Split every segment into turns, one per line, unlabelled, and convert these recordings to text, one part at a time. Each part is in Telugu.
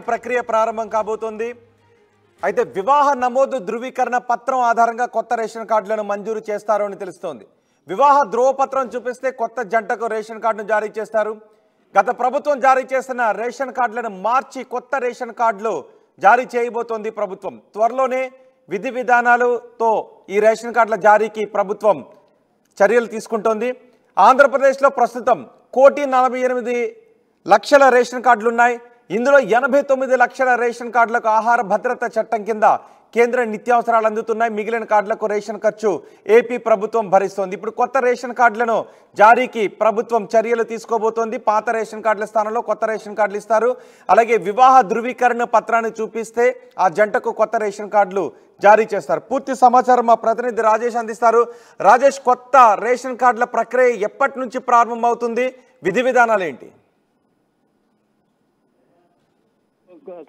ప్రక్రియ ప్రారంభం కాబోతోంది. అయితే వివాహ నమోదు ధృవీకరణ పత్రం ఆధారంగా కొత్త రేషన్ కార్డులను మంజూరు చేస్తారు అని తెలుస్తోంది. వివాహ ధ్రువపత్రం చూపిస్తే కొత్త జంటకు రేషన్ కార్డును జారీ చేస్తారు. గత ప్రభుత్వం జారీ చేసిన రేషన్ కార్డులను మార్చి కొత్త రేషన్ కార్డులు జారీ చేయబోతోంది ప్రభుత్వం. త్వరలోనే విధి విధానాలతో ఈ రేషన్ కార్డుల జారీకి ప్రభుత్వం చర్యలు తీసుకుంటోంది. ఆంధ్రప్రదేశ్లో ప్రస్తుతం 1,48,00,000 రేషన్ కార్డులు ఉన్నాయి. ఇందులో 89 లక్షల రేషన్ కార్డులకు ఆహార భద్రత చట్టం కింద కేంద్ర నిత్యావసరాలు అందుతున్నాయి. మిగిలిన కార్డులకు రేషన్ ఖర్చు ఏపీ ప్రభుత్వం భరిస్తోంది. ఇప్పుడు కొత్త రేషన్ కార్డులను జారీకి ప్రభుత్వం చర్యలు తీసుకోబోతోంది. పాత రేషన్ కార్డుల స్థానంలో కొత్త రేషన్ కార్డులు ఇస్తారు. అలాగే వివాహ ధృవీకరణ పత్రాన్ని చూపిస్తే ఆ జంటకు కొత్త రేషన్ కార్డులు జారీ చేస్తారు. పూర్తి సమాచారం మా ప్రతినిధి రాజేష్ అందిస్తారు. రాజేష్, కొత్త రేషన్ కార్డుల ప్రక్రియ ఎప్పటి నుంచి ప్రారంభమవుతుంది? విధి విధానాలు ఏంటి?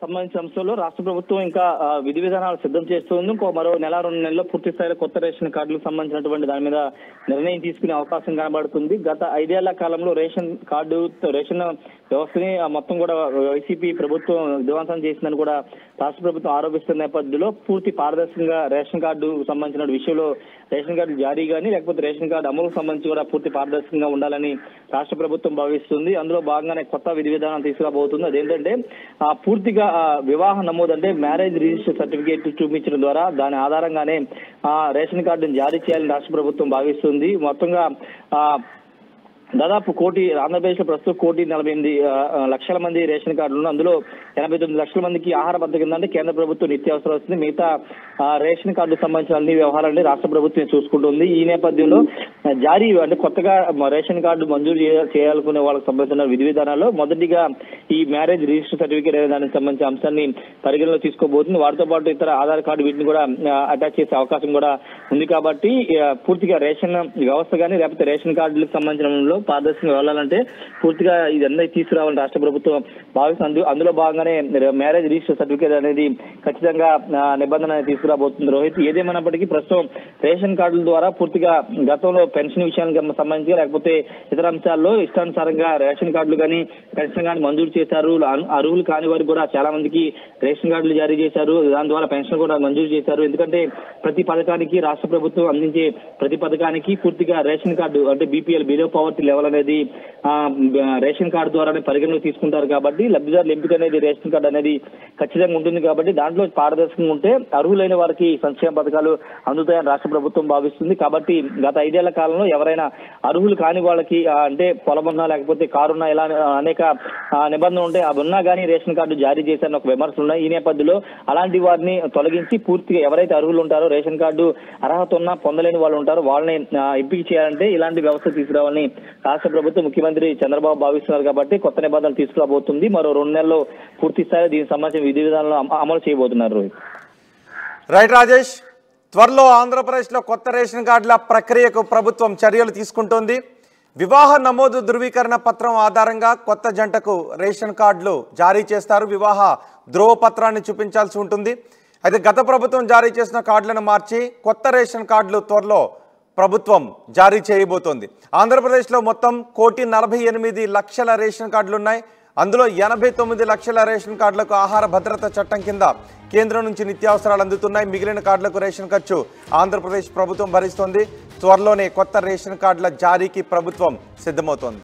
సంబంధించిన అంశంలో రాష్ట్ర ప్రభుత్వం ఇంకా విధి విధానాలు సిద్ధం చేస్తుంది. ఇంకో మరో 1-2 నెలల్లో పూర్తి స్థాయిలో కొత్త రేషన్ కార్డులకు సంబంధించినటువంటి దాని మీద నిర్ణయం తీసుకునే అవకాశం కనబడుతుంది. గత 5 ఏళ్ల కాలంలో రేషన్ వ్యవస్థని మొత్తం కూడా వైసీపీ ప్రభుత్వం విధ్వంసం చేసిందని కూడా రాష్ట్ర ప్రభుత్వం ఆరోపిస్తున్న నేపథ్యంలో పూర్తి పారదర్శకంగా రేషన్ కార్డు సంబంధించిన విషయంలో రేషన్ కార్డు జారీ కానీ లేకపోతే రేషన్ కార్డు అమలుకు సంబంధించి కూడా పూర్తి పారదర్శకంగా ఉండాలని రాష్ట్ర ప్రభుత్వం భావిస్తుంది. అందులో భాగంగానే కొత్త విధి విధానం తీసుకురాబోతుంది. అదేంటంటే పూర్తిగా వివాహ నమోదు అంటే మ్యారేజ్ రిజిస్టర్ సర్టిఫికేట్ చూపించడం ద్వారా దాని ఆధారంగానే రేషన్ కార్డును జారీ చేయాలని రాష్ట్ర ప్రభుత్వం భావిస్తుంది. మొత్తంగా దాదాపు ఆంధ్రప్రదేశ్ లో ప్రస్తుతం 1,48,00,000 మంది రేషన్ కార్డులు. అందులో 89 లక్షల మందికి ఆహార భద్రత కింద అంటే కేంద్ర ప్రభుత్వం నిత్యావసరం వస్తుంది. మిగతా రేషన్ కార్డుకు సంబంధించిన అన్ని వ్యవహారాన్ని రాష్ట్ర ప్రభుత్వం చూసుకుంటుంది. ఈ నేపథ్యంలో జారీ అంటే కొత్తగా రేషన్ కార్డు మంజూరు చేయాలనుకునే వాళ్ళకి సంబంధించిన విధి విధానాల్లో మొదటిగా ఈ మ్యారేజ్ రిజిస్టర్ సర్టిఫికేట్ అనే దానికి సంబంధించిన అంశాన్ని పరిగణలో తీసుకోబోతుంది. వాటితో పాటు ఇతర ఆధార్ కార్డు వీటిని కూడా అటాచ్ చేసే అవకాశం కూడా ఉంది. కాబట్టి పూర్తిగా రేషన్ వ్యవస్థ కానీ లేకపోతే రేషన్ కార్డులకు సంబంధించిన పారదర్శకంగా వెళ్ళాలంటే పూర్తిగా ఇదన్నీ తీసుకురావాలని రాష్ట్ర ప్రభుత్వం భావిస్తుంది. అందులో భాగంగానే మ్యారేజ్ రిజిస్టర్ సర్టిఫికేట్ అనేది ఖచ్చితంగా నిబంధన తీసుకురాబోతుంది. రోహిత్, ఏదేమైనప్పటికీ ప్రస్తుతం రేషన్ కార్డుల ద్వారా పూర్తిగా గతంలో పెన్షన్ విషయానికి సంబంధించి లేకపోతే ఇతర అంశాల్లో ఇష్టానుసారంగా రేషన్ కార్డులు కానీ పెన్షన్ కానీ మంజూరు చేశారు. అర్హులు కాని వారికి కూడా చాలా మందికి రేషన్ కార్డులు జారీ చేశారు. దాని ద్వారా పెన్షన్ కూడా మంజూరు చేశారు. ఎందుకంటే ప్రతి పథకానికి రాష్ట్ర ప్రభుత్వం అందించే ప్రతి పథకానికి పూర్తిగా రేషన్ కార్డు అంటే బీపీఎల్ బిలో పవర్టీ లెవెల్ అనేది రేషన్ కార్డు ద్వారానే పరిగణలోకి తీసుకుంటారు. కాబట్టి లబ్ధిదారుల ఎంపిక అనేది రేషన్ కార్డు అనేది ఖచ్చితంగా ఉంటుంది. కాబట్టి దాంట్లో పారదర్శకంగా ఉంటే అర్హులైన వారికి సంక్షేమ పథకాలు అందుతాయని రాష్ట్ర ప్రభుత్వం భావిస్తుంది. కాబట్టి గత 5 ఏళ్ల కాలంలో ఎవరైనా అర్హులు కాని వాళ్ళకి అంటే పొలం ఉన్నా లేకపోతే కారున్నా ఇలా అనేక నిబంధనలు ఉంటాయి. అవి ఉన్నా కానీ రేషన్ కార్డు జారీ చేశారని ఒక విమర్శలు ఉన్నాయి. ఈ నేపథ్యంలో అలాంటి వారిని తొలగించి పూర్తిగా ఎవరైతే అర్హులు ఉంటారో రేషన్ కార్డు అర్హత ఉన్నా పొందలేని వాళ్ళు ఉంటారో వాళ్ళని ఎంపిక చేయాలంటే ఇలాంటి వ్యవస్థ తీసుకురావాలని రాష్ట్ర ప్రభుత్వం ముఖ్యమంత్రి చంద్రబాబు భావిస్తున్నారు. కాబట్టి కొత్త నిబంధనలు తీసుకురాబోతుంది. మరో 2 నెలల్లో పూర్తి స్థాయి దీనికి సంబంధించిన విధి విధానాలను అమలు చేయబోతున్నారు.
రైట్ రాజేష్, త్వరలో ఆంధ్రప్రదేశ్లో కొత్త రేషన్ కార్డుల ప్రక్రియకు ప్రభుత్వం చర్యలు తీసుకుంటోంది. వివాహ నమోదు ధృవీకరణ పత్రం ఆధారంగా కొత్త జంటకు రేషన్ కార్డులు జారీ చేస్తారు. వివాహ ధ్రువపత్రాన్ని చూపించాల్సి ఉంటుంది. అయితే గత ప్రభుత్వం జారీ చేసిన కార్డులను మార్చి కొత్త రేషన్ కార్డులు త్వరలో ప్రభుత్వం జారీ చేయబోతోంది. ఆంధ్రప్రదేశ్లో మొత్తం 1,48,00,000 రేషన్ కార్డులు ఉన్నాయి. అందులో 89 లక్షల రేషన్ కార్డులకు ఆహార భద్రత చట్టం కింద కేంద్రం నుంచి నిత్యావసరాలు అందుతున్నాయి. మిగిలిన కార్డులకు రేషన్ ఖర్చు ఆంధ్రప్రదేశ్ ప్రభుత్వం భరిస్తోంది. త్వరలోనే కొత్త రేషన్ కార్డుల జారీకి ప్రభుత్వం సిద్ధమవుతోంది.